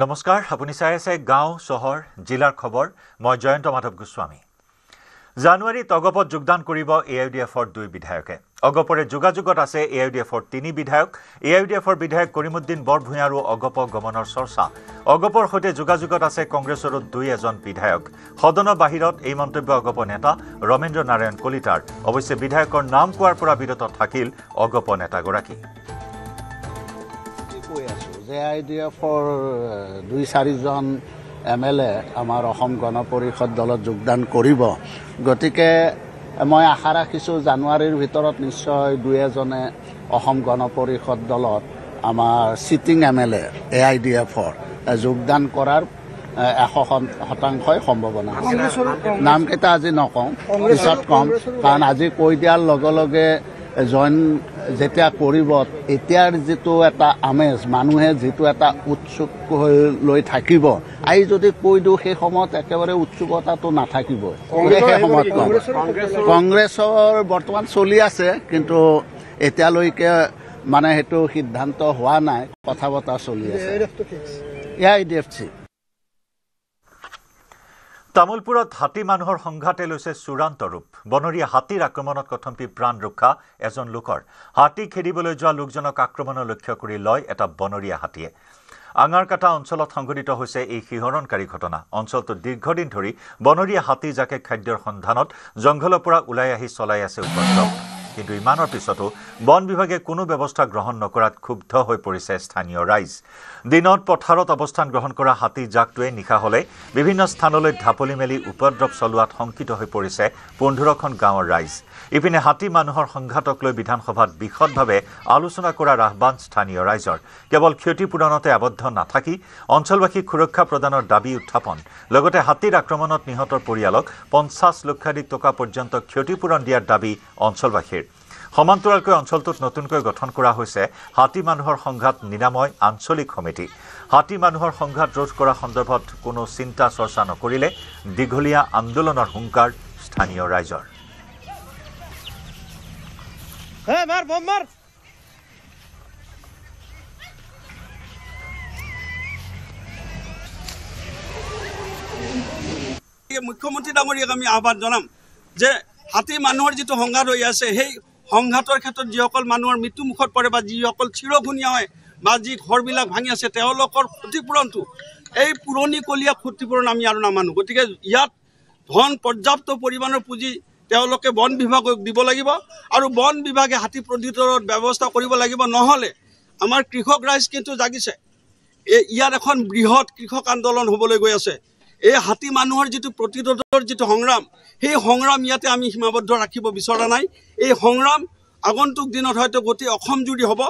নমস্কাৰ আপুনি চাই আছে গাঁও চহৰ জিলাৰ খবৰ মই জয়ন্ত মাধৱ গোস্বামী জানুৱাৰীত অগপত যোগদান কৰিব এআইডিএফৰ 2 বিধায়কে অগপৰে যোগাযোগত আছে এআইডিএফৰ 3 বিধায়ক এআইডিএফৰ বিধায়ক কৰিমউদ্দিন বৰভূঞা আৰু অগপ গমনৰ চৰ্চা অগপৰ সৈতে যোগাযোগত আছে কংগ্ৰেছৰ 2 বিধায়ক সদনৰ বাহিৰত এই মন্তব্য অগপ নেতা ৰমেন্দ্ৰ নাৰায়ণ কলিতাৰ অৱশ্যে বিধায়কৰ নাম কোৱাৰ পৰা বিৰত থাকিল অগপ নেতাগৰাকী এআইডিএফৰ 2-4 জন এমএলএ আমাৰ অসম গণ পৰিষদ দলত যোগদান কৰিব গতিকে মই আশা ৰাখিছোঁ জানুৱাৰীৰ ভিতৰত নিশ্চয় 2-এজনে অসম গণ পৰিষদ দলত আমাৰ সিটিং এমএলএ এআইডিএফৰ যোগদান কৰাৰ 100% সম্ভাৱনা নামকেইটা আজি নকওঁ পিছত কম কাৰণ আজি কৈ দিয়াৰ লগে লগে জইন যেতিয়া কৰিব এতিয়াৰ যেটো এটা আমেজ মানুহে যেটো এটা উৎসুক হৈ লৈ থাকিব আই যদি কৈ দিও সেই সময়ত একেবাৰে উৎসুকতাটো নাথাকিব সেই সময়ত কংগ্ৰেছৰ বৰ্তমান চলি আছে কিন্তু এতিয়ালৈকে মানে হেতু সিদ্ধান্ত হোৱা নাই কথা বতা চলি আছে এআইডিএফচি তামুলপুৰত হাতী মানুহৰ সংঘাতে লৈছে চূড়ান্ত ৰূপ বনৰীয়া হাতীৰ আক্ৰমণত কথম্পি প্ৰাণ ৰক্ষা এজন লোকৰ হাতী খেদিবলৈ যোৱা লোকজনক আক্ৰমণৰ লক্ষ্য কৰি লয় এটা বনৰীয়া হাতীয়ে আঙাৰকাটা অঞ্চলত সংঘটিত হৈছে এই শিহৰণকাৰী ঘটনা অঞ্চলটোত দীৰ্ঘদিন ধৰি বনৰীয়া হাতী যাকে খাদ্যৰ সন্ধানত জংঘলৰ পৰা ওলাই আহি চলাই আছে উপদ্ৰৱ কিন্তু ইমানৰ পিছতো বন বিভাগে কোনো ব্যৱস্থা গ্ৰহণ নকৰাত ক্ষুব্ধ হৈ পৰিছে স্থানীয় ৰাইজ দিনত পথাৰত অৱস্থান গ্ৰহণ কৰা হাতী জাকটোৱে নিশা হলে বিভিন্ন স্থানলৈ ঢাপলি মেলি উপদ্ৰৱ চলোৱাত শংকিত হৈ পৰিছে 15খন গাঁৱৰ ৰাইজ ইপিনে হাতী মানুহৰ সংঘাতক লৈ বিধানসভাত বিশদভাৱে আলোচনা কৰাৰ আহ্বান স্থানীয় ৰাইজৰ কেৱল ক্ষতিপূৰণতে আবদ্ধ নাথাকি অঞ্চলবাসীক সুৰক্ষা প্ৰদানৰ দাবী উত্থাপন লগতে হাতীৰ আক্ৰমণত নিহতৰ পৰিয়ালক 50 লক্ষাধিক টকা পৰ্যন্ত ক্ষতিপূৰণ দিয়াৰ দাবী অঞ্চলবাসীৰ সমান্তৰালকৈ অঞ্চলটোত নতুনকৈ গঠন কৰা হৈছে হাতী মানুহৰ সংঘাত নিৰাময় আঞ্চলিক সমিতি হাতী মানুহৰ সংঘাত ৰোধ কৰা সন্দৰ্ভত কোনো চিন্তা চৰ্চা নকৰিলে দীঘলীয়া আন্দোলনৰ হুংকাৰ স্থানীয় ৰাইজৰ মুখ্যমন্ত্ৰী ডাঙৰীয়াক আমি আহ্বান জনাম যে হাতী মানুহৰ যেটো সংঘাত হৈ আছে সেই সংঘাতৰ ক্ষেত্ৰত যিসকল মানুহৰ মৃত্যু মুখত পৰে বা যিসকল চিৰঘুনীয়া হয় বা যি ঘৰবিলাক ভাঙি আছে তেওঁলোকৰ ক্ষতিপূৰণটো এই পুৰণিকলীয়া ক্ষতিপূৰণ আমি আৰু নামানো গতিকে ইয়াত ধন পৰ্যাপ্ত পৰিমাণৰ পুঁজি তেওঁলোকে বন বিভাগক দিব লাগিব আৰু বন বিভাগে হাতী প্ৰতিৰোধৰ ব্যৱস্থা কৰিব লাগিব নহলে আমাৰ কৃষক ৰাইজ কিন্তু জাগিছে ইয়াত এখন বৃহৎ কৃষক আন্দোলন হ'বলৈ গৈ আছে এই হাতী মানুহৰ যেটো প্ৰতিৰোধৰ যেটো সংগ্ৰাম সেই সংগ্ৰাম ইয়াতে আমি সীমাবদ্ধ ৰাখিব বিচৰা নাই এই সংগ্ৰাম আগন্তুক দিনত হয়তো গোটেই অসম জুৰি হ'ব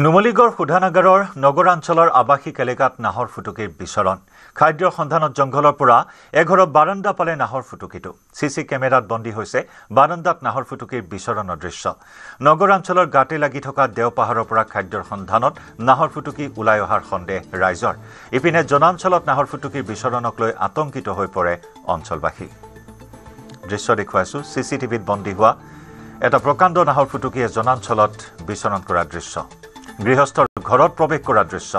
নুমলীগড় সুধানাগাৰৰ নগৰাঞ্চলৰ আৱাসিক এলেকাত নাহৰ ফুটুকিৰ বিচৰণ খাদ্যৰ সন্ধানত জংঘলৰ পৰা এঘৰৰ বাৰান্দা পালে নাহৰ ফুটুকিটো সিসি কেমেৰাত বন্দী হৈছে বাৰান্দাত নাহৰ ফুটুকিৰ বিচৰণৰ দৃশ্য নগৰাঞ্চলৰ গাতে লাগি থকা দেওপাহাৰৰ পৰা খাদ্যৰ সন্ধানত নাহৰ ফুটুকি ওলাই অহাৰ সন্দেহ ৰাইজৰ ইপিনে জনাঞ্চলত নাহৰ ফুটুকিৰ বিচৰণক লৈ আতংকিত হৈ পৰে অঞ্চলবাসী দৃশ্য দেখুৱাইছো সিসিটিভিত বন্দী হোৱা এটা প্ৰকাণ্ড নাহৰ ফুটুকিয়ে জনাঞ্চলত বিচৰণ কৰা দৃশ্য গৃহস্থৰ ঘৰত প্ৰৱেশ কৰা দৃশ্য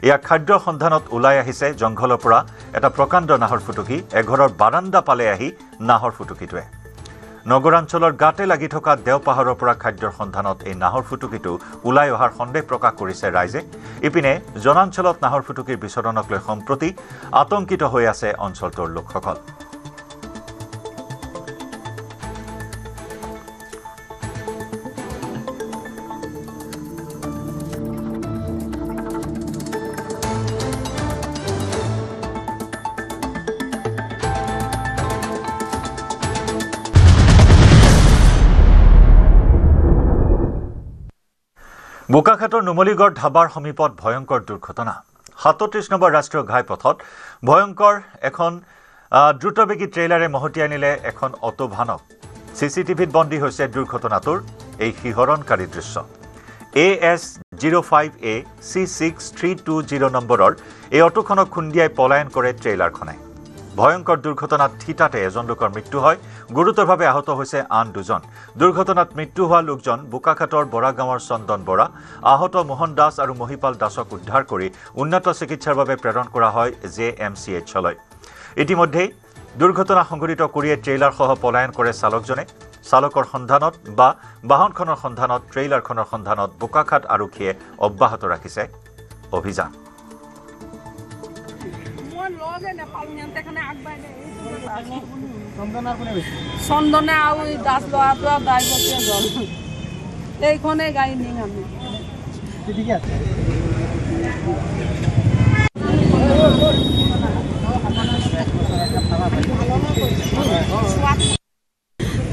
ইয়া খাদ্যৰ সন্ধানত ওলাই আহিছে জংঘলৰ পৰা এটা প্ৰকাণ্ড নাহৰ ফুটুকি এঘৰৰ বাৰান্দা পালে আহি নাহৰ ফুটুকিটোৱে নগৰাঞ্চলৰ গাতে লাগি থকা দেওপাহাৰৰ পৰা খাদ্যৰ সন্ধানত এই নাহৰ ফুটুকিটো ওলাই অহাৰ সন্দেহ প্ৰকাশ কৰিছে ৰাইজে ইপিনে জনাঞ্চলত নাহৰ ফুটুকিৰ বিচৰণক লৈ সম্প্ৰতি আতংকিত হৈ আছে অঞ্চলটোৰ লোকসকল বোকাখাটৰ নুমলীগড় ধাবাৰ সমীপত ভয়ংকৰ দুৰ্ঘটনা 37 নম্বৰ ৰাষ্ট্ৰীয় ঘাইপথত ভয়ংকৰ এখন দ্ৰুতবেগী ট্ৰেইলাৰে মহতি আনিলে এখন অটোভানক সিসিটিভিত বন্দী হৈছে দুৰ্ঘটনাটোৰ এই শিহৰণকাৰী দৃশ্য AS05A C6320 নম্বৰৰ এই অটোখনক খুন্দিয়াই পলায়ন কৰে ট্ৰেইলাৰখনে ভয়ংকৰ দুৰ্ঘটনাত থিতাতে এজন লোকৰ মৃত্যু হয় গুৰুতৰভাৱে আহত হৈছে আন দুজন দুৰ্ঘটনাত মৃত্যু হোৱা লোকজন বোকাখাটৰ বৰা গাঁৱৰ চন্দন বৰা আহত মোহন দাস আৰু মহিপাল দাসক উদ্ধাৰ কৰি উন্নত চিকিৎসাৰ বাবে প্ৰেৰণ কৰা হয় JMCHলৈ ইতিমধ্যে দুৰ্ঘটনা সংঘটিত কৰিয়ে ট্ৰেইলাৰ সহ পলায়ন কৰে চালকজনে চালকৰ সন্ধানত বা বাহনখনৰ সন্ধানত ট্ৰেইলাৰখনৰ সন্ধানত বোকাখাট আৰক্ষীয়ে অব্যাহত ৰাখিছে অভিযান চন্দনে আৰু দাস ল'ৰাটো ড্ৰাইভাৰটোৱে গ'ল এইখনে গাড়ী নিং আমি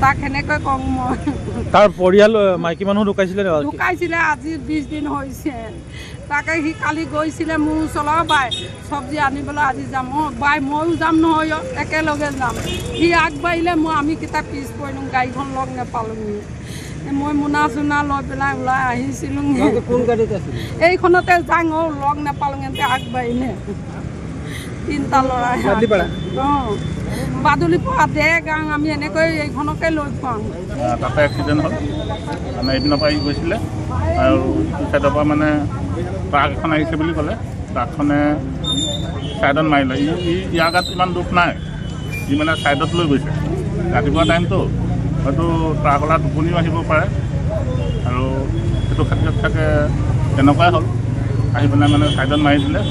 তাক সেনেকৈ কওঁ মই তাৰ পৰিয়াল মাইকী মানুহ ঢুকাইছিলে আজি 20 দিন হৈছে তাকে সি কালি গৈছিলে মোৰ ওচৰৰ বাই চব্জি আনিবলৈ আজি যাম বাই ময়ো যাম নহয় একেলগে যাম সি আগবাঢ়িলে আমি কিতাপ পিছ পৰিলোঁ গাড়ীখন লগ নাপালোঁ মই মোনা চোনা লৈ পেলাই ওলাই আহিছিলোঁ এইখনতে যাং লগ নাপালোঁ এতে আগবাঢ়িলে তিনিটা ল'ৰা বাদুলি পৰা গাং আমি এনেকৈ এইখনকে লৈ পাওঁ তাতে এক্সিডেণ্ট হ'ল মানে এইপিনৰ পৰা গৈছিলে আৰু ইটো ছাইডৰ পৰা মানে ট্ৰাক এখন আহিছে বুলি ক'লে ট্ৰাকখনে ছাইডত মাৰিলে ইয়াৰ গাত ইমান দুখ নাই ই মানে ছাইডত লৈ গৈছে ৰাতিপুৱা টাইমটো হয়তো ট্ৰাকলা টোপনিও আহিব পাৰে আৰু সেইটো ক্ষেত্ৰত থাকে তেনেকুৱাই হ'ল আহি পেলাই মানে ছাইডত মাৰি দিলে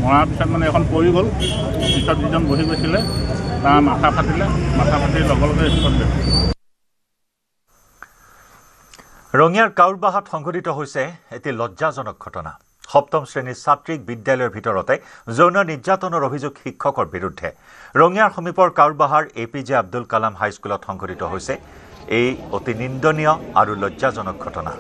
মৰাৰ পিছত মানে এখন পৰি গ'ল পিছত যিজন বহি গৈছিলে তাৰ মাথা ফাটিৰ লগে লগে স্পট ডেথ ৰঙিয়াৰ কাউৰবাহাত সংঘটিত হৈছে এটি লজ্জাজনক ঘটনা সপ্তম শ্ৰেণীৰ ছাত্ৰীক বিদ্যালয়ৰ ভিতৰতে যৌন নিৰ্যাতনৰ অভিযোগ শিক্ষকৰ বিৰুদ্ধে ৰঙিয়াৰ সমীপৰ কাউৰবাহাৰ APJ আব্দুল কালাম হাইস্কুলত সংঘটিত হৈছে এই অতি নিন্দনীয় আৰু লজ্জাজনক ঘটনা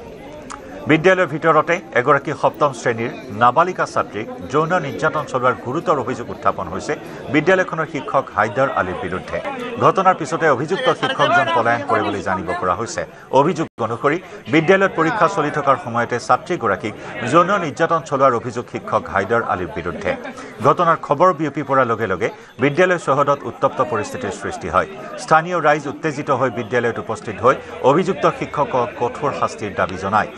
বিদ্যালয়ৰ ভিতৰতে এগৰাকী সপ্তম শ্ৰেণীৰ নাবালিকা ছাত্ৰীক যৌন নিৰ্যাতন চলোৱাৰ গুৰুতৰ অভিযোগ উত্থাপন হৈছে বিদ্যালয়খনৰ শিক্ষক হাইদাৰ আলীৰ বিৰুদ্ধে ঘটনাৰ পিছতে অভিযুক্ত শিক্ষকজন পলায়ন কৰে বুলি জানিব পৰা হৈছে অভিযোগ অনুসৰি বিদ্যালয়ত পৰীক্ষা চলি থকাৰ সময়তে ছাত্ৰীগৰাকীক যৌন নিৰ্যাতন চলোৱাৰ অভিযোগ শিক্ষক হাইদাৰ আলীৰ বিৰুদ্ধে ঘটনাৰ খবৰ বিয়পি পৰাৰ লগে লগে বিদ্যালয় চৌহদত উত্তপ্ত পৰিস্থিতিৰ সৃষ্টি হয় স্থানীয় ৰাইজ উত্তেজিত হৈ বিদ্যালয়ত উপস্থিত হৈ অভিযুক্ত শিক্ষকক কঠোৰ শাস্তিৰ দাবী জনায়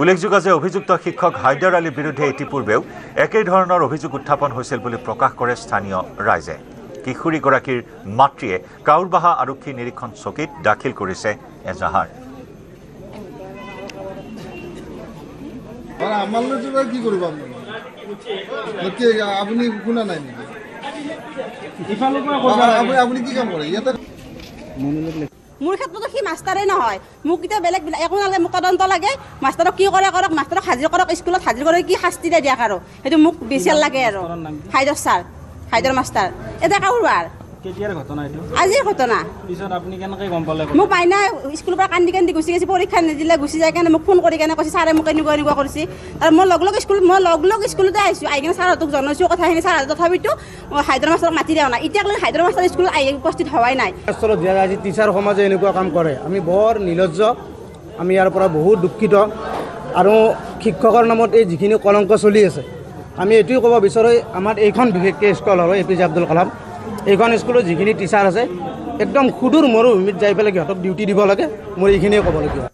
উল্লেখযোগ্য যে অভিযুক্ত শিক্ষক হাইদাৰ আলীৰ বিৰুদ্ধে ইতিপূৰ্বেও একেই ধৰণৰ অভিযোগ উত্থাপন হৈছিল বুলি প্ৰকাশ কৰে স্থানীয় ৰাইজে কিশোৰীগৰাকীৰ মাতৃয়ে কাউৰবাহা আৰক্ষী নিৰীক্ষণ চকীত দাখিল কৰিছে এজাহাৰ মোৰ ক্ষেত্ৰতো সি মাষ্টাৰেই নহয় মোক এতিয়া বেলেগ একো নালাগে মোক তদন্ত লাগে মাষ্টাৰক কি কৰে কৰক মাষ্টাৰক হাজিৰ কৰক স্কুলত হাজিৰ কৰি কি শাস্তি দিয়ক আৰু সেইটো মোক বেছি লাগে আৰু হাইদাৰ ছাৰ হাইদাৰ মাষ্টাৰ এটা কাউৰবাৰ আজিৰ ঘটনা মোক মাইনা স্কুলৰ পৰা কান্দি কান্দি গুচি গৈছে পৰীক্ষা নিদিলে গুচি যায় কাৰণে মোক ফোন কৰি কেনে কৈছে ছাৰে মোক এনেকুৱা কৰিছে আৰু মই লগ লগ স্কুলতে আহিছোঁ আহি কিনে ছাৰহঁতক জনাইছোঁ কথাখিনি ছাৰ তথাপিতো হাইদাৰ মাষ্টাৰক মাতি দিয়া নাই এতিয়ালৈ হাইদাৰ মাষ্টাৰ স্কুলত আহি উপস্থিত হোৱাই নাই আজি টিচাৰ সমাজে এনেকুৱা কাম কৰে আমি বৰ নিলজ্জ আমি ইয়াৰ পৰা বহুত দুখিত আৰু শিক্ষকৰ নামত এই যিখিনি কলংক চলি আছে আমি এইটোৱে ক'ব বিচাৰোঁ আমাৰ এইখন বিশেষকৈ স্কুল হয় APJ আব্দুল কালাম এইখন স্কুলত যিখিনি টিচাৰ আছে একদম সুদূৰ মৰুভূমিত যাই পেলাই সিহঁতক ডিউটি দিব লাগে মোৰ এইখিনিয়ে ক'বলগীয়া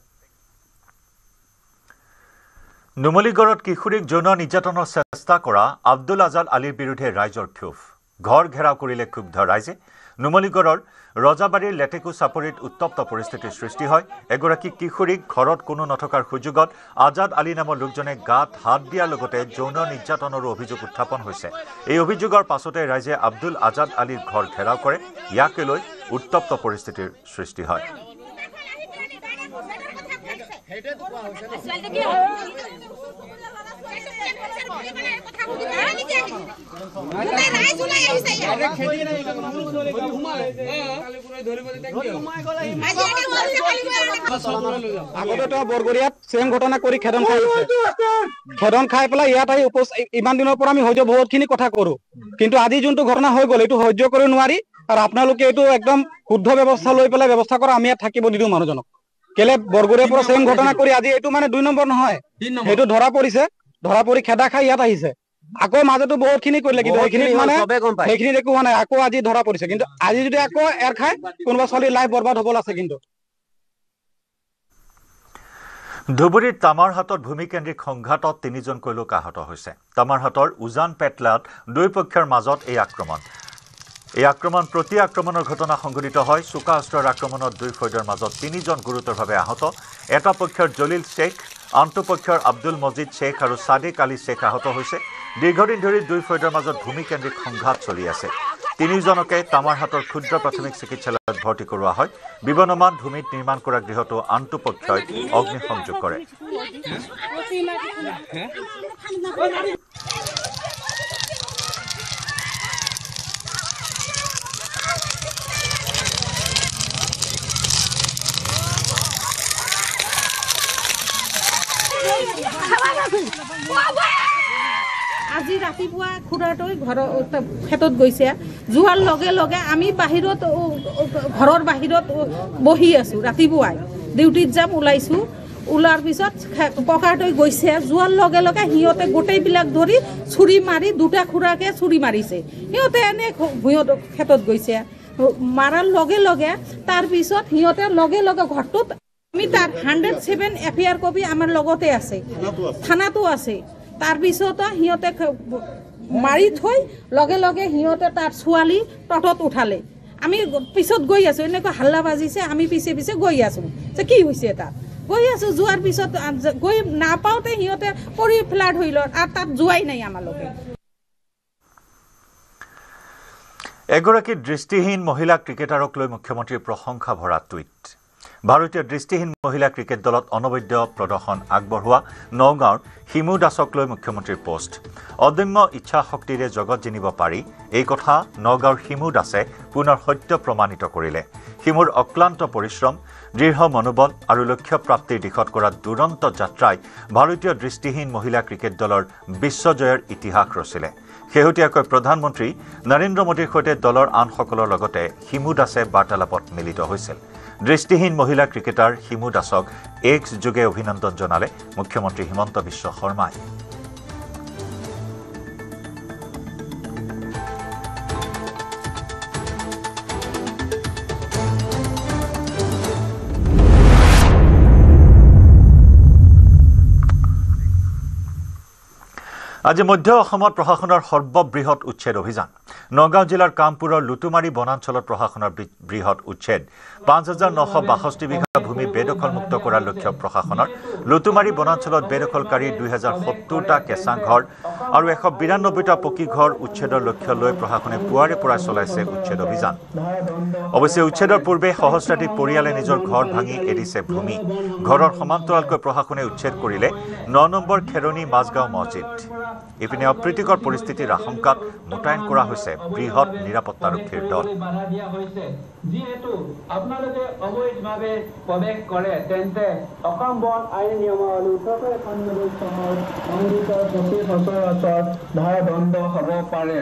নুমলীগড়ত কিশোৰীক যৌন নিৰ্যাতনৰ চেষ্টা কৰা আব্দুল আজাদ আলীৰ বিৰুদ্ধে ৰাইজৰ ক্ষোভ ঘৰ ঘেৰাও কৰিলে ক্ষুব্ধ ৰাইজে নুমলীগড়ৰ ৰজাবাৰীৰ লেটেকু চাপৰিত উত্তপ্ত পৰিস্থিতিৰ সৃষ্টি হয় এগৰাকী কিশোৰীক ঘৰত কোনো নথকাৰ সুযোগত আজাদ আলী নামৰ লোকজনে গাত হাত দিয়াৰ লগতে যৌন নিৰ্যাতনৰো অভিযোগ উত্থাপন হৈছে এই অভিযোগৰ পাছতে ৰাইজে আব্দুল আজাদ আলীৰ ঘৰ ঘেৰাও কৰে ইয়াকে লৈ উত্তপ্ত পৰিস্থিতিৰ সৃষ্টি হয় আগতে বৰগৰিয়াত চেম ঘটনা কৰি খেদন খাই পেলাই ইয়াত আহি ইমান দিনৰ পৰা আমি হয়তো বহুতখিনি কথা কৰো কিন্তু আজি যোনটো ঘটনা হৈ গ'ল এইটো সহ্য কৰিব নোৱাৰি আৰু আপোনালোকে এইটো একদম শুদ্ধ ব্যৱস্থা লৈ পেলাই ব্যৱস্থা কৰা আমি ইয়াত থাকিব নিদিওঁ মানুহজনক কেলে বৰগৰিয়াৰ পৰা চেম ঘটনা কৰি আজি এইটো মানে 2 নম্বৰ নহয় সেইটো ধৰা পৰি খেদা খাই ইয়াত আহিছে আকৌ মাজতো বহুতখিনি কৰিলে কিন্তু সেইখিনিত মানে সেইখিনিত একো হোৱা নাই আকৌ আজি ধৰা পৰিছে কিন্তু আজি যদি আকৌ এৰ খাই কোনোবা ছোৱালী লাইফ বৰবাদ হ'ব আছে কিন্তু ধুবুৰীৰ তামাৰহাটত ভূমিকেন্দ্ৰিক সংঘাতত 3জনকৈ লোক আহত হৈছে তামাৰহাটৰ উজান পেটলাত দুই পক্ষৰ মাজত এই আক্ৰমণ প্ৰতি আক্ৰমণৰ ঘটনা সংঘটিত হয় চোকা অস্ত্ৰৰ আক্ৰমণত দুই ফৈদৰ মাজত 3জন গুৰুতৰভাৱে আহত এটা পক্ষৰ জলিল শেখ আনটো পক্ষৰ আব্দুল মজিদ শেখ আৰু সাদিক আলী শেখ আহত হৈছে দীৰ্ঘদিন ধৰি দুই ফৈদৰ মাজত ভূমিকেন্দ্ৰিক সংঘাত চলি আছে 3জনকে তামাৰহাটৰ ক্ষুদ্ৰ প্ৰাথমিক চিকিৎসালয়ত ভৰ্তি কৰোৱা হয় বিবনমান ভূমিত নিৰ্মাণ কৰা গৃহটো আনটো পক্ষই অগ্নিসংযোগ কৰে আজি ৰাতিপুৱা খুৰাটোই ক্ষেত্ৰত গৈছে যোৱাৰ লগে লগে আমি বাহিৰত ঘৰৰ বাহিৰত বহি আছোঁ ৰাতিপুৱাই ডিউটিত যাম ওলাৰ পিছত ককাটোই গৈছে যোৱাৰ লগে লগে সিহঁতে গোটেইবিলাক ধৰি চুৰি মাৰি দুটা খুৰাকে চুৰি মাৰিছে সিহঁতে এনে ভূঞত ক্ষেত্ৰত গৈছে মাৰাৰ লগে লগে তাৰপিছত সিহঁতে লগে লগে ঘৰটোত আমি তাৰ 107 এফআইআৰ কপি আমাৰ লগতে আছে থানাতো আছে তাৰপিছত সিহঁতে মাৰি থৈ লগে লগে সিহঁতে তাৰ ছোৱালী টটত উঠালে আমি পিছত গৈ আছোঁ এনেকুৱা হাল্লা বাজিছে আমি পিছে পিছে গৈ আছোঁ যে কি হৈছে তাত গৈ আছোঁ যোৱাৰ পিছত গৈ নাপাওঁতে সিহঁতে পৰি ফ্লাট হৈ লয় আৰু তাত যোৱাই নাই আমালোকে এগৰাকী দৃষ্টিহীন মহিলা ক্ৰিকেটাৰক লৈ মুখ্যমন্ত্ৰীৰ প্ৰশংসা ভৰা টুইট ভাৰতীয় দৃষ্টিহীন মহিলা ক্ৰিকেট দলত অনবদ্য প্ৰদৰ্শন আগবঢ়োৱা নগাঁৱৰ হিমু দাসক লৈ মুখ্যমন্ত্ৰীৰ পোষ্ট অদম্য ইচ্ছা শক্তিৰে জগত জিনিব পাৰি এই কথা নগাঁৱৰ হিমু দাসে পুনৰ সত্য প্ৰমাণিত কৰিলে হিমুৰ অক্লান্ত পৰিশ্ৰম দৃঢ় মনোবল আৰু লক্ষ্য প্ৰাপ্তিৰ দিশত কৰা দুৰন্ত যাত্ৰাই ভাৰতীয় দৃষ্টিহীন মহিলা ক্ৰিকেট দলৰ বিশ্বজয়ৰ ইতিহাস ৰচিলে শেহতীয়াকৈ প্ৰধানমন্ত্ৰী নৰেন্দ্ৰ মোদীৰ সৈতে দলৰ আনসকলৰ লগতে হিমু দাসে বাৰ্তালাপত মিলিত হৈছিল দৃষ্টিহীন মহিলা ক্ৰিকেটাৰ হিমু দাসক এক্স যোগে অভিনন্দন জনালে মুখ্যমন্ত্ৰী হিমন্ত বিশ্ব শৰ্মাই আজি মধ্য অসমত প্ৰশাসনৰ সৰ্ববৃহৎ উচ্ছেদ অভিযান নগাঁও জিলাৰ কামপুৰৰ লুটুমাৰী বনাঞ্চলত প্ৰশাসনৰ বৃহৎ উচ্ছেদ 5962 বিঘা ভূমি বেদখলমুক্ত কৰাৰ লক্ষ্য প্ৰশাসনৰ লুটুমাৰী বনাঞ্চলত বেদখলকাৰী 2070টা কেঁচা ঘৰ আৰু 192টা পকী ঘৰ উচ্ছেদৰ লক্ষ্য লৈ প্ৰশাসনে পুৱাৰে পৰা চলাইছে উচ্ছেদ অভিযান অৱশ্যে উচ্ছেদৰ পূৰ্বে সহস্ৰাধিক পৰিয়ালে নিজৰ ঘৰ ভাঙি এৰিছে ভূমি ঘৰৰ সমান্তৰালকৈ প্ৰশাসনে উচ্ছেদ কৰিলে 9 নম্বৰ খেৰণী মাজগাঁও মছজিদ ইপিনে অপ্ৰীতিকৰ পৰিস্থিতিৰ আশংকাত মোতায়েন কৰা হৈছে বৃহৎ নিৰাপত্তাৰক্ষীৰ দল যিহেতু আপোনালোকে অবৈধভাৱে প্ৰৱেশ কৰে তেন্তে অসম বন আইন নিয়মাৱলী 191 চনৰ সংবিধিত 25 বছৰ ধাৰাদণ্ড হ'ব পাৰে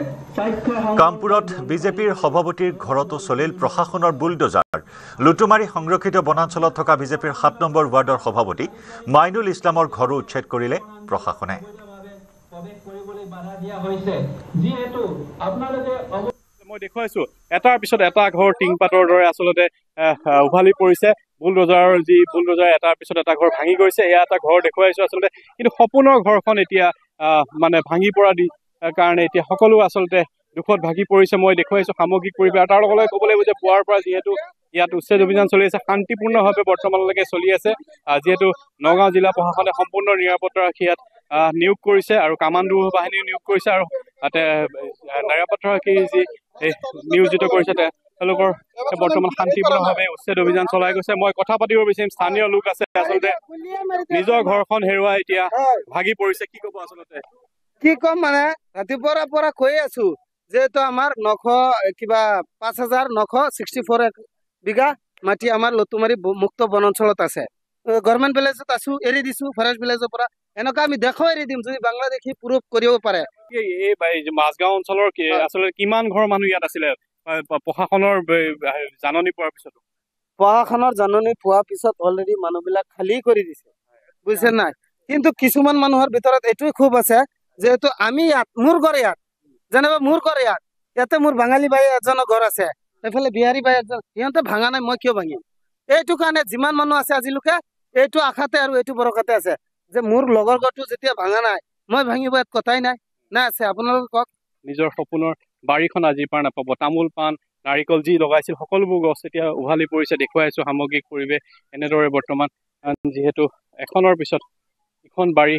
কামপুৰত বিজেপিৰ সভাপতিৰ ঘৰতো চলিল প্ৰশাসনৰ বুলডোজাৰ লুটুমাৰী সংৰক্ষিত বনাঞ্চলত থকা বিজেপিৰ 7 নম্বৰ ৱাৰ্ডৰ সভাপতি মাইনুল ইছলামৰ ঘৰো উচ্ছেদ কৰিলে প্ৰশাসনে মই দেখুৱাইছো এটাৰ পিছত এটা ঘৰ টিংপাতৰ দৰে আচলতে উভালি পৰিছে বুলডোজাৰ এটাৰ পিছত এটা ঘৰ ভাঙি গৈছে এয়া এটা ঘৰ দেখুৱাইছো আচলতে কিন্তু সপোনৰ ঘৰখন এতিয়া মানে ভাঙি পৰা কাৰণে এতিয়া সকলো আচলতে দুখত ভাগি পৰিছে মই দেখুৱাইছো সামগ্ৰিক পৰিৱেশ আৰু তাৰ লগতে ক'ব লাগিব যে পুৱাৰ পৰা যিহেতু ইয়াত উচ্ছেদ অভিযান চলি আছে শান্তিপূৰ্ণভাৱে বৰ্তমানলৈকে চলি আছে যিহেতু নগাঁও জিলা প্ৰশাসনে সম্পূৰ্ণ নিৰাপত্তাৰক্ষী ইয়াত নিয়োগ কৰিছে আৰু কামাণ্ডো বাহিনী নিয়োগ কৰিছে আৰু নিৰাপত্তাৰক্ষী যি নিয়োজিত কৰিছে তেওঁলোকৰ বৰ্তমান শান্তিপূৰ্ণভাৱে উচ্ছেদ অভিযান চলাই গৈছে মই কথা পাতিব বিচাৰিম স্থানীয় লোক আছে আচলতে নিজৰ ঘৰখন হেৰুৱাই এতিয়া ভাগি পৰিছে কি ক'ব আচলতে কি কম মানে ৰাতিপুৱাৰ পৰা কৈ আছো যেহেতু আমাৰ 5964 বিঘা মাটি আমাৰ লুটুমাৰী মুক্ত বনাঞ্চলত আছে গভৰ্ণমেণ্ট ভিলেজত আছো এৰি দিছো ফৰেষ্ট ভিলেজৰ পৰা এনেকুৱা আমি দেখাও এৰি দিম যদি বাংলাদেশী প্ৰুফ কৰিব পাৰে এই মাজগাঁও অঞ্চলৰ আচলতে কিমান ঘৰ মানুহ ইয়াত আছিলে প্ৰশাসনৰ জাননী পোৱাৰ পিছত অলৰেডি মানুহবিলাক খালী কৰি দিছে বুজিছে নাই কিন্তু কিছুমান মানুহৰ ভিতৰত এইটোৱে খুব আছে যেহেতু আমি ইয়াত মোৰ ঘৰ ইয়াত যেনিবা মোৰ ঘৰ ইয়াতে মোৰ বাঙালী ভাই এজনৰ ঘৰ আছে এইফালে বিহাৰী ভাই এজন সিহঁতে ভাঙা নাই মই কিয় ভাঙিম এইটো কাৰণে যিমান মানুহ আছে আজিলৈকে এইটো আশাতে আৰু এইটো বৰকাতে আছে যে মোৰ লগৰ ঘৰটো যেতিয়া ভাঙা নাই মই ভাঙিব ইয়াত কথাই নাই আছে আপোনালোকে কওক নিজৰ সপোনৰ বাৰীখন আজিৰ পৰা নাপাব তামোল পাণ নাৰিকল যি লগাইছিল সকলোবোৰ গছ এতিয়া উভালি পৰিছে দেখুৱাই আছো সামগ্ৰিক পৰিৱেশ এনেদৰে বৰ্তমান যিহেতু এখনৰ পিছত ইখন বাৰী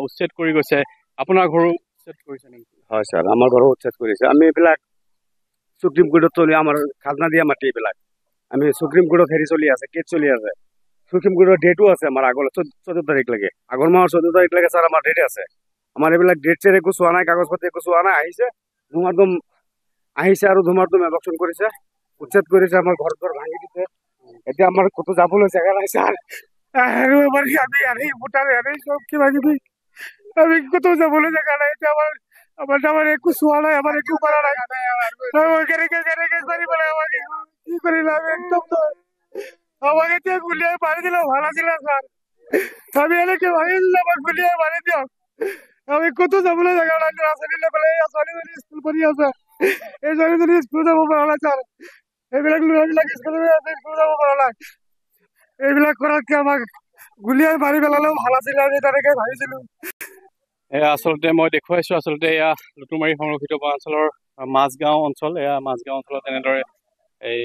উচ্ছেদ কৰি গৈছে আপোনাৰ ঘৰো উচ্ছেদ কৰিছে নেকি হয় স্যার আমার ঘরও উচ্ছেদ করেছে আমি এইবিলাক সুপ্রিম কোর্টত চলি আমার খাজনা দিয়া মাটি এইবিলাক আমি সুপ্রিম কোর্টত হেৰি চলি আছে কেছ চলি আছে সুপ্ৰিম কোৰ্টৰ ডেটো আছে আমাৰ আগলৈ 14 তাৰিখ লাগে আগৰ মাহৰ 14 তাৰিখ লাগে স্যাৰ আমাৰ ডেট আছে আমাৰ এইবিলাক ডেট চেৰ একো চোৱা নাই কাগজ পাতি একো চোৱা নাই আহিছে ধুমাধুম আহিছে আৰু ধুমাধুম এভকশ্যন কৰিছে উচ্ছেদ কৰিছে আমাৰ ঘৰ ভাঙি দিছে এতিয়া আমাৰ ক'তো যাবলৈ জেগা নাই স্যাৰ আৰু এবাৰ আমি ভোটাৰ সব কিবা কিবি আমি ক'তো যাবলৈ জেগা নাই এতিয়া আমার একটু শোয়া নাই আমার একটু করা নাই কি করিলাম একদম তো আমাকে তো গুলিয়ে মারি দিল ভালো ছিল স্যার আমি এলাকে ভাঙি দিল আমার গুলিয়ে মারি দিও আমি কত যাবলৈ জায়গা নাই ল'ৰা ছোৱালী স্কুল পঢ়ি আছে এই ছোৱালীজনী স্কুল যাব পৰা নাই স্যাৰ এইবিলাক ল'ৰাবিলাক স্কুল যাব পৰা নাই এইবিলাক কৰাতকে আমাক গুলিয়ে মাৰি পেলালেও ভাল আছিল আমি তেনেকে ভাবিছিলো আচলতে মই দেখুৱাইছো আচলতে এয়া লুটুমাৰী সংৰক্ষিত বনাঞ্চলৰ মাজগাঁও অঞ্চল এয়া মাজগাঁও অঞ্চলত এনেদৰে এই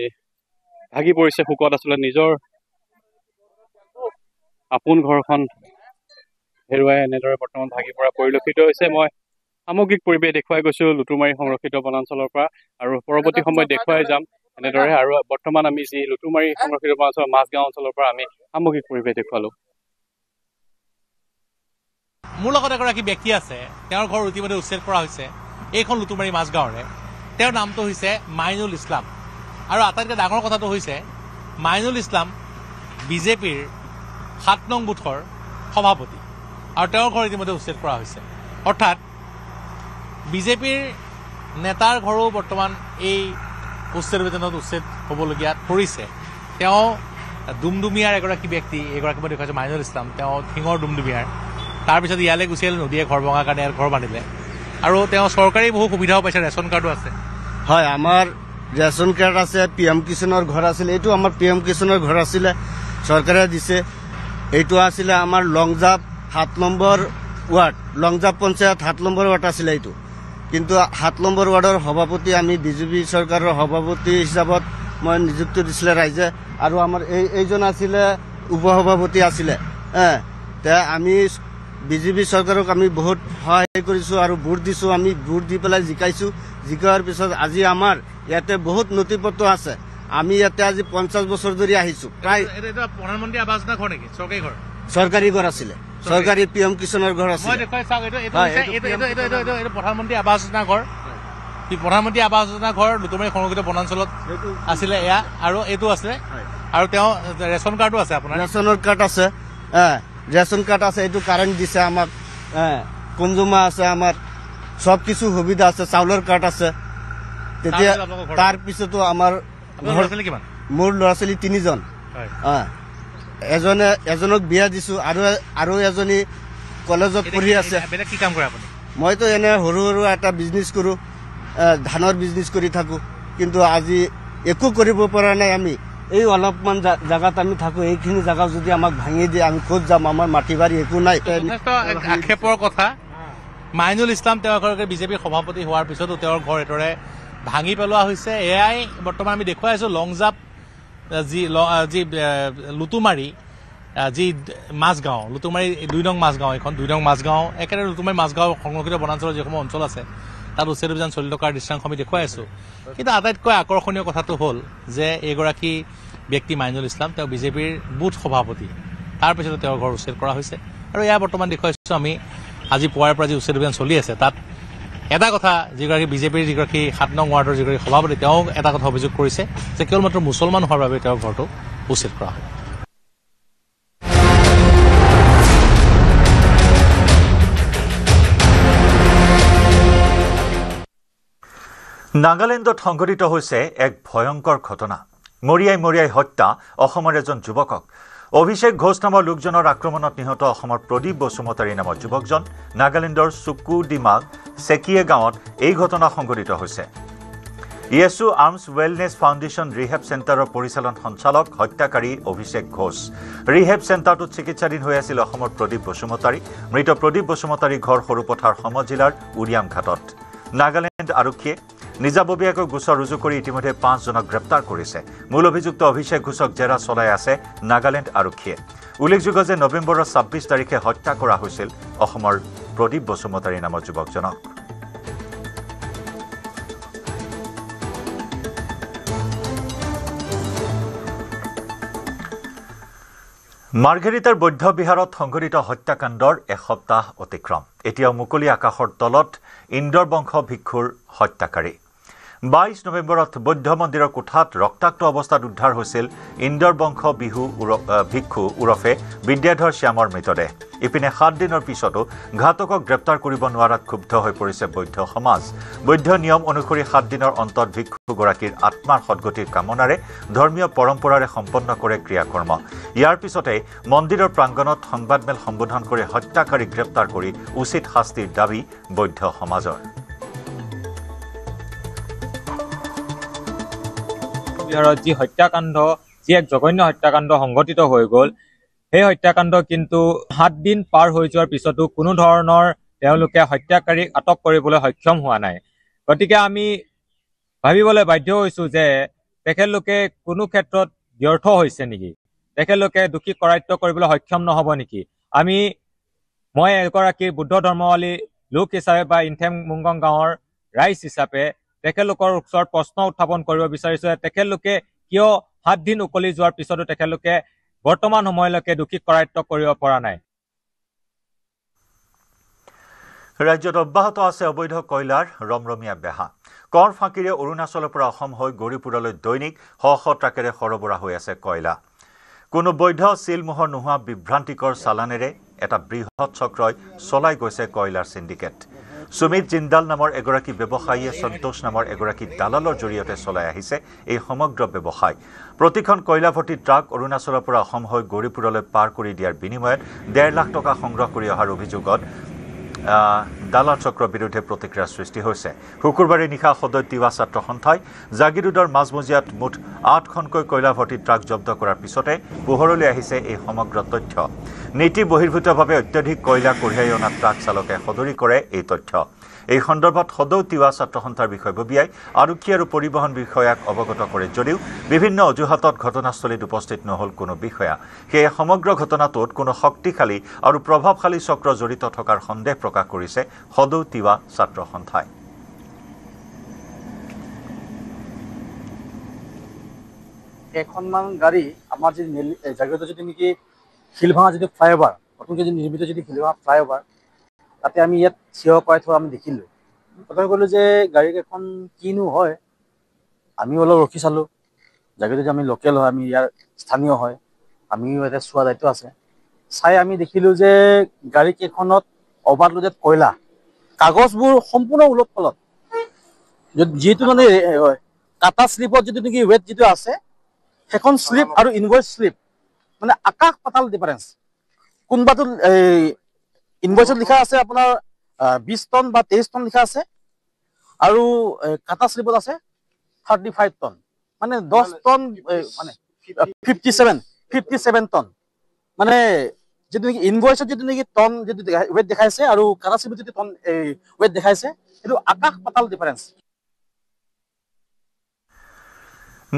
ভাগি পৰিছে শুকত আচলতে নিজৰ আপোন ঘৰখন হেৰুৱাই এনেদৰে বৰ্তমান ভাগি পৰা পৰিলক্ষিত হৈছে মই সামগ্ৰিক পৰিৱেশ দেখুৱাই গৈছো লুটুমাৰী সংৰক্ষিত বনাঞ্চলৰ পৰা আৰু পৰৱৰ্তী সময়ত দেখুৱাই যাম এনেদৰে আৰু বৰ্তমান আমি যি লুটুমাৰী সংৰক্ষিত বনাঞ্চলৰ মাজগাঁও অঞ্চলৰ পৰা আমি সামগ্ৰিক পৰিৱেশ দেখুৱালো মোৰ লগত এগৰাকী ব্যক্তি আছে তেওঁৰ ঘৰ ইতিমধ্যে উচ্ছেদ কৰা হৈছে এইখন লুটুমাৰী মাজগাঁৱৰে তেওঁৰ নামটো হৈছে মাইনুল ইছলাম আৰু আটাইতকৈ ডাঙৰ কথাটো হৈছে মাইনুল ইছলাম বিজেপিৰ 7 নং বুথৰ সভাপতি আৰু তেওঁৰ ঘৰ ইতিমধ্যে উচ্ছেদ কৰা হৈছে অৰ্থাৎ বিজেপিৰ নেতাৰ ঘৰো বৰ্তমান এই উচ্ছেদ অভিযানত উচ্ছেদ হ'বলগীয়া পৰিছে তেওঁ ডুমডুমিয়াৰ এগৰাকী ব্যক্তি এগৰাকী মই দেখুৱাইছোঁ মাইনুল ইছলাম তেওঁ সিঙৰ ডুমডুমিয়াৰ তাৰপিছত ইয়ালৈ গুচি আহিলে নদীয়ে ঘৰ ভঙাৰ কাৰণে ইয়াৰ ঘৰ বান্ধিলে আৰু তেওঁ চৰকাৰী বহু সুবিধাও পাইছে ৰেচন কাৰ্ডো আছে হয় আমাৰ ৰেচন কাৰ্ড আছে PM কিষাণৰ ঘৰ আছিল এইটো আমাৰ PM কিষাণৰ ঘৰ আছিলে চৰকাৰে দিছে এইটো আছিলে আমাৰ Longjap 7 number ward Longjap panchayat 7 number ward আছিলে এইটো কিন্তু 7 নম্বৰ ৱাৰ্ডৰ সভাপতি আমি বিজেপি চৰকাৰৰ সভাপতি হিচাপত মই নিযুক্তি দিছিলে ৰাইজে আৰু আমাৰ এইজন আছিলে উপসভাপতি আছিলে আমি বিজেপি চৰকাৰক আমি বহুত সহায় কৰিছোঁ আৰু ভোট দিছোঁ আমি ভোট দি পেলাই জিকাইছোঁ জিকাৰ পিছত আজি আমাৰ ইয়াতে বহুত নথি পত্ৰ আছে আমি ইয়াতে আজি 50 বছৰ ধৰি আহিছোঁ প্ৰায় প্ৰধানমন্ত্ৰী আৱাস যোজনা ঘৰ নেকি চৰকাৰী ঘৰ চৰকাৰী ঘৰ আছিলে চৰকাৰী PM কিষাণৰ ঘৰ আছিল মই দেখুৱাই চাওক এইটো প্ৰধানমন্ত্ৰী আৱাস যোজনা ঘৰ প্ৰধানমন্ত্ৰী আৱাস যোজনা ঘৰ লুটুমাৰী সংৰক্ষিত বনাঞ্চলত আছিলে এয়া আৰু এইটো আছে আৰু তেওঁ ৰেচন কাৰ্ডো আছে আপোনাৰ ৰেচনৰ কাৰ্ড আছে ৰেচন কাৰ্ড আছে এইটো কাৰেণ্ট দিছে আমাক কনজুমা আছে আমাৰ সব কিছু সুবিধা আছে চাউলৰ কাৰ্ড আছে তেতিয়া তাৰ পিছতো আমাৰ মোৰ ল'ৰা ছোৱালী 3জন এজনক বিয়া দিছোঁ আৰু এজনী কলেজত পঢ়ি আছে কি কাম কৰে আপুনি মইতো এনে সৰু সৰু এটা বিজনেছ কৰোঁ ধানৰ বিজনেছ কৰি থাকোঁ কিন্তু আজি একো কৰিব পৰা নাই আমি এই অলপমান জায়গাত আমি থাকো এইখিনি জায়গা যদি আমাক ভাঙি দিয়ে আমি ক'ত যাম আমাৰ মাটি বাৰী একো নাই আক্ষেপৰ কথা মাইনুল ইছলাম তেওঁ এগৰাকী বিজেপিৰ সভাপতি হোৱাৰ পিছতো তেওঁৰ ঘৰ এদৰে ভাঙি পেলোৱা হৈছে এয়াই বৰ্তমান আমি দেখুৱাই আছো লংজাপ যি লুটুমাৰী যি মাজগাঁও লুটুমাৰী 2 নং মাজগাঁও এখন 2 নং মাজগাঁও একেদৰে লুটুমাৰী মাজগাঁও সংৰক্ষিত বনাঞ্চলৰ যিসমূহ অঞ্চল আছে তাত উচ্ছেদ অভিযান চলি থকাৰ দৃশ্যাংশ আমি দেখুৱাই আছোঁ কিন্তু আটাইতকৈ আকৰ্ষণীয় কথাটো হ'ল যে এইগৰাকী ব্যক্তি মাইনুল ইছলাম তেওঁ বিজেপিৰ বুথ সভাপতি তাৰপিছতে তেওঁৰ ঘৰ উচ্ছেদ কৰা হৈছে আৰু এয়া বৰ্তমান দেখুৱাইছোঁ আমি আজি পুৱাৰ পৰা যি উচ্ছেদ অভিযান চলি আছে তাত এটা কথা যিগৰাকী বিজেপিৰ যিগৰাকী 7 নং ৱাৰ্ডৰ যিগৰাকী সভাপতি তেওঁ এটা কথা অভিযোগ কৰিছে যে কেৱল মাত্ৰ মুছলমান হোৱাৰ বাবে তেওঁৰ ঘৰটো উচ্ছেদ কৰা হয় নাগালেণ্ডত সংঘটিত হৈছে এক ভয়ংকৰ ঘটনা মৰিয়াই হত্যা অসমৰ এজন যুৱকক অভিষেক ঘোষ নামৰ লোকজনৰ আক্ৰমণত নিহত অসমৰ প্ৰদীপ বসুমতাৰী নামৰ যুৱকজন নাগালেণ্ডৰ চুকুডিমাগ চেকিয়ে গাঁৱত এই ঘটনা সংঘটিত হৈছে। ইয়েছু আৰ্মছ ৱেলনেছ ফাউণ্ডেশ্যন ৰিহেব চেণ্টাৰৰ পৰিচালন সঞ্চালক হত্যাকাৰী অভিষেক ঘোষ। ৰিহেব চেণ্টাৰটোত চিকিৎসাধীন হৈ আছিল অসমৰ প্ৰদীপ বসুমতাৰী। মৃত প্ৰদীপ বসুমতাৰীৰ ঘৰ সৰুপথাৰ সমজিলাৰ উৰিয়াম ঘাটত। নাগালেণ্ড আৰক্ষীয়ে নিজাববীয়াকৈ গোচৰ ৰুজু কৰি ইতিমধ্যে 5 জনক গ্ৰেপ্তাৰ কৰিছে। মূল অভিযুক্ত অভিষেক ঘোষক জেৰা চলাই আছে নাগালেণ্ড আৰক্ষীয়ে। উল্লেখযোগ্য যে নৱেম্বৰৰ 26 তাৰিখে হত্যা কৰা হৈছিল অসমৰ প্ৰদীপ বসুমতাৰী নামৰ যুৱকজনক। মাৰ্ঘেৰিটাৰ বৌদ্ধ বিহাৰত সংঘটিত হত্যাকাণ্ডৰ এসপ্তাহ অতিক্ৰম। এতিয়াও মুকলি আকাশৰ তলত ইন্দৰ বংশ ভিক্ষুৰ হত্যাকাৰী। 22 নৱেম্বৰত বৌদ্ধ মন্দিৰৰ কোঠাত ৰক্তাক্ত অৱস্থাত উদ্ধাৰ হৈছিল ইন্দৰ বংশ ভিক্ষু ওৰফে বিদ্যাধৰ শ্যামৰ মৃতদেহ। ইপিনে 7 দিনৰ পিছতো ঘাতকক গ্ৰেপ্তাৰ কৰিব নোৱাৰাত ক্ষুব্ধ হৈ পৰিছে বৌদ্ধ সমাজ। বৌদ্ধ নিয়ম অনুসৰি 7 দিনৰ অন্তত ভিক্ষুগৰাকীৰ আত্মাৰ সদ্গতিৰ কামনাৰে ধৰ্মীয় পৰম্পৰাৰে সম্পন্ন কৰে ক্ৰিয়াকৰ্ম। ইয়াৰ পিছতে মন্দিৰৰ প্ৰাংগণত সংবাদমেল সম্বোধন কৰি হত্যাকাৰীক গ্ৰেপ্তাৰ কৰি উচিত শাস্তিৰ দাবী বৌদ্ধ সমাজৰ। বিহাৰত যি হত্যাকাণ্ড, যি এক জঘন্য হত্যাকাণ্ড সংঘটিত হৈ গ'ল, সেই হত্যাকাণ্ড কিন্তু 7 দিন পাৰ হৈ যোৱাৰ পিছতো কোনো ধৰণৰ তেওঁলোকে হত্যাকাৰীক আটক কৰিবলৈ সক্ষম হোৱা নাই। গতিকে আমি ভাবিবলৈ বাধ্য হৈছোঁ যে তেখেতলোকে কোনো ক্ষেত্ৰত ব্যৰ্থ হৈছে নেকি, তেখেতলোকে দোষী কৰায়ত্ব কৰিবলৈ সক্ষম নহ'ব নেকি। মই এগৰাকী বুদ্ধ ধৰ্মাৱলী লোক হিচাপে বা ইনথেম মুংগং গাঁৱৰ ৰাইজ হিচাপে তেখেতলোকৰ ওচৰত প্ৰশ্ন উত্থাপন কৰিব বিচাৰিছোঁ যে তেখেতলোকে কিয় 7 দিন উকলি যোৱাৰ পিছতো তেখেতলোকে বৰ্তমান সময়লৈকে দোষী কৰায়ত্ব কৰিব পৰা নাই। ৰাজ্যত অব্যাহত আছে অবৈধ কয়লাৰ ৰমৰমীয়া বেহা। কৰ ফাঁকিৰে অৰুণাচলৰ পৰা অসম হৈ গৌৰীপুৰলৈ দৈনিক শ ট্ৰাকেৰে সৰবৰাহ হৈ আছে কয়লা। কোনো বৈধ চিলমোহৰ নোহোৱা বিভ্ৰান্তিকৰ চালানেৰে এটা বৃহৎ চক্ৰই চলাই গৈছে কয়লাৰ চিণ্ডিকেট। সুমিত জিন্দাল নামৰ এগৰাকী ব্যৱসায়ীয়ে সন্তোষ নামৰ এগৰাকী দালালৰ জৰিয়তে চলাই আহিছে এই সমগ্ৰ ব্যৱসায়। প্ৰতিখন কয়লাভৰ্তি ট্ৰাক অৰুণাচলৰ পৰা অসম হৈ গৌৰীপুৰলৈ পাৰ কৰি দিয়াৰ বিনিময়ত 1.5 লাখ টকা সংগ্ৰহ কৰি অহাৰ অভিযোগত দালাল চক্ৰৰ বিৰুদ্ধে প্ৰতিক্ৰিয়াৰ সৃষ্টি হৈছে। শুকুৰবাৰে নিশা সদৈ তিৱা ছাত্ৰ সন্থাই জাগিৰোডৰ মাজমজিয়াত মুঠ 8খনকৈ কয়লাভৰ্তি ট্ৰাক জব্দ কৰাৰ পিছতে পোহৰলৈ আহিছে এই সমগ্ৰ তথ্য। নীতি বহিৰ্ভূতভাৱে অত্যধিক কয়লা কঢ়িয়াই অনা ট্ৰাক চালকে সদৰি কৰে এই তথ্য। এই সন্দৰ্ভত সদৌ তিৱা ছাত্ৰ সন্থাৰ বিষয়ববীয়াই আৰক্ষী আৰু পৰিবহণ বিষয়াক অৱগত কৰে যদিও বিভিন্ন অজুহাতত ঘটনাস্থলীত উপস্থিত নহ'ল কোনো বিষয়া। সেয়ে সমগ্ৰ ঘটনাটোত কোনো শক্তিশালী আৰু প্ৰভাৱশালী চক্ৰ জড়িত থকাৰ সন্দেহ প্ৰকাশ কৰিছে সদৌ তিৱা ছাত্ৰ সন্থাই। এখনমান গাড়ী আমাৰ যি জাগিৰোডত যদি নেকি শিলভাঙা যিটো ফ্লাইঅভাৰ, নতুনকৈ যদি নিৰ্মিত যদি শিলভাঙা ফ্লাইঅভাৰ, তাতে আমি ইয়াত থিয় কৰাই থোৱা আমি দেখিলোঁ। প্ৰথমে ক'লোঁ যে গাড়ীকেইখন কিনো হয়, আমিও অলপ ৰখি চালোঁ। জাগিৰোডত আমি লোকেল হয়, আমি ইয়াৰ স্থানীয় হয়, আমিও ইয়াতে চোৱা দায়িত্ব আছে। চাই আমি দেখিলোঁ যে গাড়ীকেইখনত অভাৰলোডেড কয়লা, কাগজবোৰ সম্পূৰ্ণ ওলট পলট। যিটো মানে কাটা শ্লিপত যিটো নেকি ৱেট যিটো আছে, সেইখন শ্লিপ আৰু ইনভইচ শ্লিপ মানে আকাশ পাতাল ডিফাৰেঞ্চ। কোনোবাটো ইনভইচত লিখা আছে আপোনাৰ 20 টন বা 23 টন লিখা আছে, আৰু কাটা শ্লিপত আছে 35 টন, মানে 10 টন, মানে 57 টন। মানে যিটো নেকি ইনভইচত যিটো নেকি টন যিটো ৱেট দেখাইছে আৰু কাটা শ্লিপত যিটো টন ৱেট দেখাইছে, সেইটো আকাশ পাতাল ডিফাৰেঞ্চ।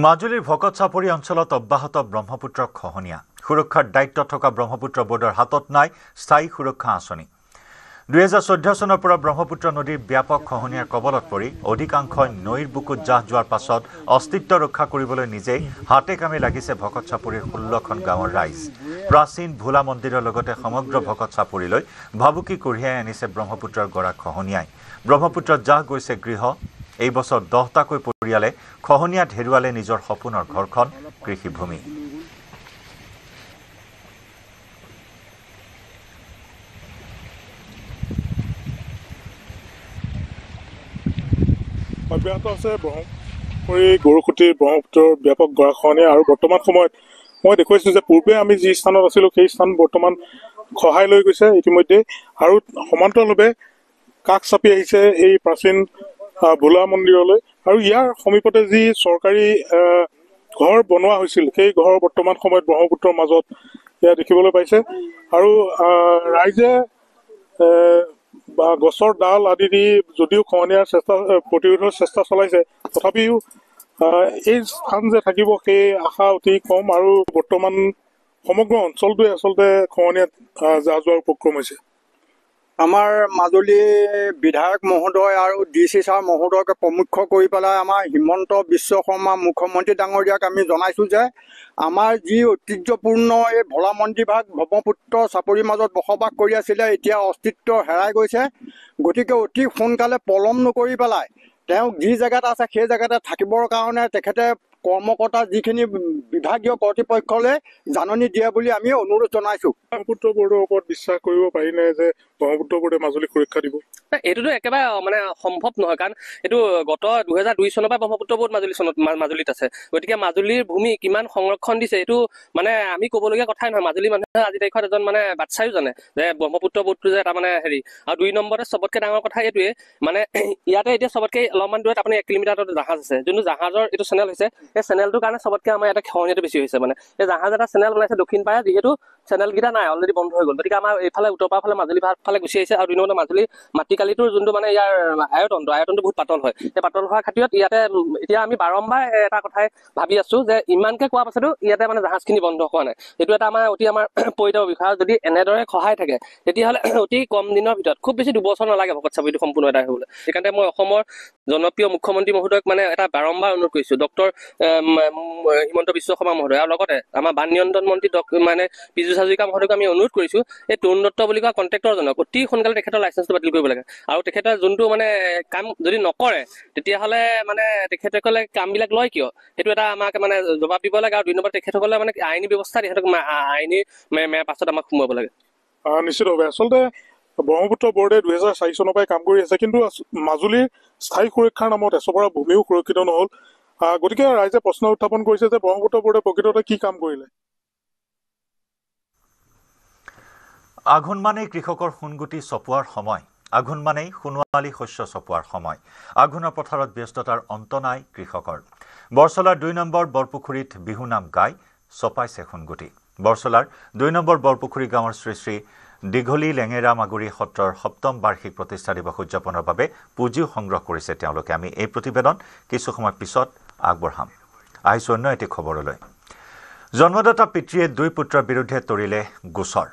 মাজুলীৰ ভকত চাপৰি অঞ্চলত অব্যাহত ব্ৰহ্মপুত্ৰৰ খহনীয়া। সুৰক্ষাৰ দায়িত্ব থকা ব্ৰহ্মপুত্ৰ বোৰ্ডৰ হাতত নাই স্থায়ী সুৰক্ষা আঁচনি। 2014 চনৰ পৰা ব্ৰহ্মপুত্ৰ নদীৰ ব্যাপক খহনীয়াৰ কবলত পৰি অধিকাংশই নৈৰ বুকুত জাহ যোৱাৰ পাছত অস্তিত্ব ৰক্ষা কৰিবলৈ নিজেই হাতে কামে লাগিছে ভকত চাপৰিৰ 16খন গাঁৱৰ ৰাইজ। প্ৰাচীন ভোলা মন্দিৰৰ লগতে সমগ্ৰ ভকত চাপৰিলৈ ভাবুকি কঢ়িয়াই আনিছে ব্ৰহ্মপুত্ৰৰ গৰা খহনীয়াই। ব্ৰহ্মপুত্ৰত জাহ গৈছে গৃহ। এই বছৰ 10টাকৈ পৰিয়ালে খহনীয়াত হেৰুৱালে নিজৰ সপোনৰ ঘৰখন, কৃষিভূমি। অব্যাহত আছে গৰুখুটিৰ ব্ৰহ্মপুত্ৰৰ ব্যাপক গৰাখহনীয়া, আৰু বৰ্তমান সময়ত মই দেখুৱাইছোঁ যে পূৰ্বে আমি যি স্থানত আছিলোঁ সেই স্থান বৰ্তমান খহাই লৈ গৈছে ইতিমধ্যে আৰু সমান্তৰালভাৱে কাষ চাপি আহিছে এই প্ৰাচীন ভোলা মন্দিৰলৈ আৰু ইয়াৰ সমীপতে যি চৰকাৰী ঘৰ বনোৱা হৈছিল সেই ঘৰ বৰ্তমান সময়ত ব্ৰহ্মপুত্ৰৰ মাজত এয়া দেখিবলৈ পাইছে আৰু ৰাইজে গছৰ ডাল আদি দি যদিও খহনীয়াৰ প্ৰতিৰোধৰ চেষ্টা চলাইছে তথাপিও এই স্থান যে থাকিব সেই আশা অতি কম আৰু বৰ্তমান সমগ্ৰ অঞ্চলটোৱে আচলতে খহনীয়াত যা যোৱাৰ উপক্ৰম হৈছে। আমাৰ মাজুলী বিধায়ক মহোদয় আৰু DC ছাৰ মহোদয়কে প্ৰমুখ্য কৰি পেলাই আমাৰ হিমন্ত বিশ্ব শৰ্মা মুখ্যমন্ত্ৰী ডাঙৰীয়াক আমি জনাইছোঁ যে আমাৰ যি ঐতিহ্যপূৰ্ণ এই ভোলা মন্দিৰভাগ ব্ৰহ্মপুত্ৰ চাপৰিৰ মাজত বসবাস কৰি আছিলে এতিয়া অস্তিত্ব হেৰাই গৈছে। গতিকে অতি সোনকালে পলম নকৰি পেলাই তেওঁক যি জেগাত আছে সেই জেগাতে থাকিবৰ কাৰণে তেখেতে কৰ্মকৰ্তা যিখিনি বিভাগীয় কৰ্তৃপক্ষলৈ জাননী দিয়ে বুলি আমি অনুৰোধ জনাইছোঁ। ব্ৰহ্মপুত্ৰ বোৰ্ডৰ ওপৰত বিশ্বাস কৰিব পাৰিনে যে ব্ৰহ্মপুত্ৰ বোৰ্ডে মাজুলী সুৰক্ষা দিব? এইটোতো একেবাৰে মানে সম্ভৱ নহয়, কাৰণ এইটো গত 2002 চনৰ পৰা ব্ৰহ্মপুত্ৰ বোৰ্ড মাজুলীত আছে। গতিকে মাজুলীৰ ভূমি কিমান সংৰক্ষণ দিছে এইটো মানে আমি ক'বলগীয়া কথাই নহয়। মাজুলী মানুহে আজি তাৰিখত এজন মানে বাচ্চায়ো জানে যে ব্ৰহ্মপুত্ৰ বোৰ্ডটো যে এটা মানে হেৰি। আৰু 2 নম্বৰতে চবতকৈ ডাঙৰ কথা এইটোৱে মানে ইয়াতে এতিয়া চবতকৈ অলপমান দূৰত আপুনি 1 কিলোমিটাৰ জাহাজ আছে, যোনটো জাহাজৰ এইটো চেনেল হৈছে। এই চেনেলটোৰ কাৰণে চবতকৈ আমাৰ ইয়াতে খহনীয়াটো বেছি হৈছে। মানে এই জাহাজ এটা চেনেল বনাইছে দক্ষিণ পাৰে, যিহেতু চেনেলকেইটা নাই অলৰেডি বন্ধ হৈ গ'ল। গতিকে আমাৰ এইফালে উত্তৰ পাৰৰ ফালে মাজুলী ফালে গুচি আহিছে। আৰু 2 নম্বৰ মাজুলী মাটিকালিটোৰ যোনটো মানে ইয়াৰ আয়তনটো বহুত পাতল হয়। সেই পাতল হোৱাৰ খাতিৰত ইয়াতে এতিয়া আমি বাৰম্বাৰ এটা কথাই ভাবি আছোঁ যে ইমানকৈ কোৱা পাছতো ইয়াতে মানে জাহাজখিনি বন্ধ হোৱা নাই। এইটো এটা আমাৰ অতি আমাৰ পৰিতাপ বিষয়। যদি এনেদৰে সহায় থাকে তেতিয়াহ'লে অতি কম দিনৰ ভিতৰত খুব বেছি 2 বছৰ নালাগে ভকত চাপৰিটো সম্পূৰ্ণ এটা হ'বলৈ। সেইকাৰণে মই অসমৰ জনপ্ৰিয় মুখ্যমন্ত্ৰী মহোদয়ক মানে এটা বাৰম্বাৰ অনুৰোধ কৰিছোঁ, ডক্টৰ হিমন্ত বিশ্ব শৰ্মা মহোদয়, আৰু লগতে আমাৰ বান নিয়ন্ত্ৰণ মন্ত্ৰী মানে পীযুষ হাজৰিকা মহোদয়ক আমি অনুৰোধ কৰিছোঁ এই তৰুণ দত্ত বুলি কোৱা কণ্ট্ৰেক্টৰজনক অতি সোনকালে তেখেতৰ লাইচেঞ্চটো বাতিল কৰিব লাগে। আৰু তেখেতে যোনটো মানে কাম যদি নকৰে তেতিয়াহ'লে মানে তেখেতসকলে কামবিলাক লয় কিয় সেইটো এটা আমাক মানে জবাব দিব লাগে। আৰু 2 নম্বৰ তেখেতসকলে মানে আইনী ব্যৱস্থা তেখেতক আইনী পাছত আমাক সোমোৱাব লাগে। নিশ্চিতভাৱে আচলতে ব্ৰহ্মপুত্ৰ বোৰ্ডে 2004 চনৰ পৰাই কাম কৰি আছে, কিন্তু মাজুলীৰ স্থায়ী সুৰক্ষাৰ নামত এচপৰা ভূমিও সুৰক্ষিত নহ'ল। গতিকে ৰাইজে প্ৰশ্ন উত্থাপন কৰিছে যে ব্ৰহ্মপুত্ৰ বোৰ্ডে প্ৰকৃততে কি কাম কৰিলে। আঘোণ মানেই কৃষকৰ সোণগুটি চপোৱাৰ সময়, আঘোণ মানেই সোণোৱালী শস্য চপোৱাৰ সময়। আঘোণৰ পথাৰত ব্যস্ততাৰ অন্ত নাই কৃষকৰ। বৰচলাৰ 2 নম্বৰ বৰপুখুৰীত বিহু নাম গাই চপাইছে সোণগুটি। বৰচলাৰ 2 নম্বৰ বৰপুখুৰী গাঁৱৰ শ্ৰী শ্ৰী দীঘলী লেঙেৰা মাগুৰী সত্ৰৰ 7ম বাৰ্ষিক প্ৰতিষ্ঠা দিৱস উদযাপনৰ বাবে পুঁজিও সংগ্ৰহ কৰিছে তেওঁলোকে। আমি এই প্ৰতিবেদন কিছু সময় পিছত আগবঢ়াম। আহিছোঁ অন্য এটি খবৰলৈ। জন্মদাতা পিতৃয়ে 2 পুত্ৰৰ বিৰুদ্ধে তৰিলে গোচৰ।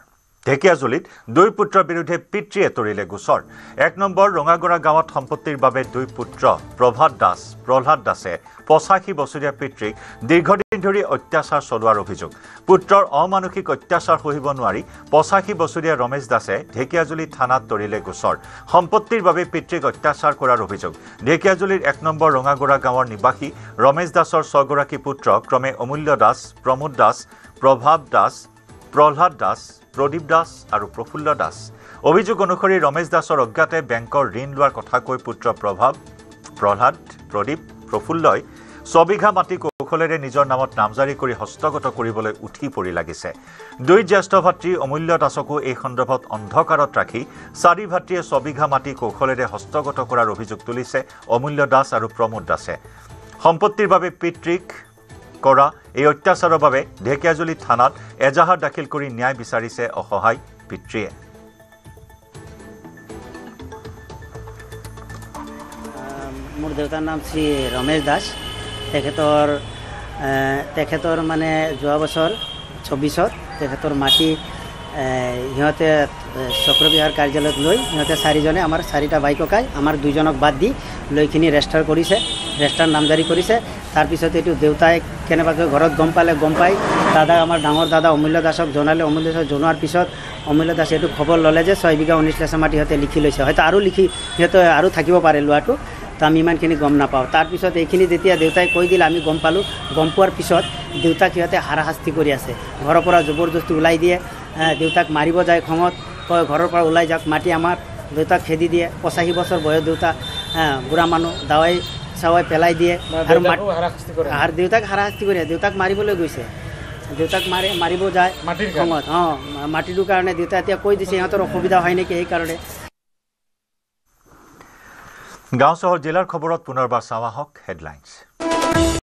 ঢেকিয়াজুলিত 2 পুত্ৰৰ বিৰুদ্ধে পিতৃয়ে তৰিলে গোচৰ। 1 নম্বৰ ৰঙাগৰা গাঁৱত সম্পত্তিৰ বাবে 2 পুত্ৰ প্ৰহ্লাদ দাসে 85 বছৰীয়া পিতৃক দীৰ্ঘদিন ধৰি অত্যাচাৰ চলোৱাৰ অভিযোগ। পুত্ৰৰ অমানসিক অত্যাচাৰ সহিব নোৱাৰি 85 বছৰীয়া ৰমেশ দাসে ঢেকিয়াজুলি থানাত তৰিলে গোচৰ। সম্পত্তিৰ বাবে পিতৃক অত্যাচাৰ কৰাৰ অভিযোগ। ঢেকিয়াজুলিৰ 1 নম্বৰ ৰঙাগৰা গাঁৱৰ নিবাসী ৰমেশ দাসৰ 6 গৰাকী পুত্ৰ ক্ৰমে অমূল্য দাস, প্ৰমোদ দাস, প্ৰভাৱ দাস, প্ৰহ্লাদ দাস, প্ৰদীপ দাস আৰু প্ৰফুল্ল দাস। অভিযোগ অনুসৰি ৰমেশ দাসৰ অজ্ঞাতে বেংকৰ ঋণ লোৱাৰ কথা কৈ পুত্ৰ প্ৰহ্লাদ, প্ৰদীপ, প্ৰফুল্লই 6 বিঘা মাটি কৌশলেৰে নিজৰ নামত নামজাৰি কৰি হস্তগত কৰিবলৈ উঠি পৰি লাগিছে। 2 জ্যেষ্ঠ ভাতৃ অমূল্য দাসকো এই সন্দৰ্ভত অন্ধকাৰত ৰাখি 4 ভাতৃয়ে 6 বিঘা মাটি কৌশলেৰে হস্তগত কৰাৰ অভিযোগ তুলিছে অমূল্য দাস আৰু প্ৰমোদ দাসে। সম্পত্তিৰ বাবে পিতৃক কৰা এই অত্যাচাৰৰ বাবে ঢেকিয়াজুলি থানাত এজাহাৰ দাখিল কৰি ন্যায় বিচাৰিছে অসহায় পিতৃয়ে। মোৰ দেউতাৰ নাম শ্ৰী ৰমেশ দাস। তেখেতৰ মানে যোৱা বছৰ 24ত তেখেতৰ মাটি সিহঁতে চক্ৰবিহাৰ কাৰ্যালয়ত লৈ সিহঁতে 4জনে আমাৰ 4টা ভাই ককাই আমাৰ 2জনক বাদ দি লৈখিনি ৰেজিষ্টাৰ নামজাৰি কৰিছে। তাৰপিছত এইটো দেউতাই কেনেবাকৈ ঘৰত গম পাই দাদা আমাৰ ডাঙৰ দাদা অমূল্য দাসক জনালে। অমূল্য দাসক জনোৱাৰ পিছত অমূল্য দাসে এইটো খবৰ ল'লে যে 6 বিঘা 19 লাখ মাটি সিহঁতে লিখি লৈছে। হয়তো সিহঁতে আৰু থাকিব পাৰে লোৱাটো, তো আমি ইমানখিনি গম নাপাওঁ। তাৰপিছত এইখিনি যেতিয়া দেউতাই কৈ দিলে আমি গম পালোঁ। গম পোৱাৰ পিছত দেউতাক সিহঁতে হাৰাশাস্তি কৰি আছে। ঘৰৰ পৰা জবৰদস্তি ওলাই দিয়ে, দেউতাক মাৰিব যায় খঙত, কয় ঘৰৰ পৰা ওলাই যাওক, মাটি আমাৰ। দেউতাক খেদি দিয়ে। 85 বছৰ বয়স দেউতা, বুঢ়া মানুহ, দাৱাই চাৱাই পেলাই দিয়ে আৰু দেউতাক হাৰাশাস্তি কৰে। দেউতাক মাৰিবলৈ গৈছে। দেউতাক মাৰিব যায় খঙত মাটিটোৰ কাৰণে দেউতা এতিয়া কৈ দিছে সিহঁতৰ অসুবিধা হয় নেকি সেইকাৰণে গাঁও চহৰ জিলাৰ খবৰত পুনৰবাৰ চাওঁ আহক হেডলাইনছ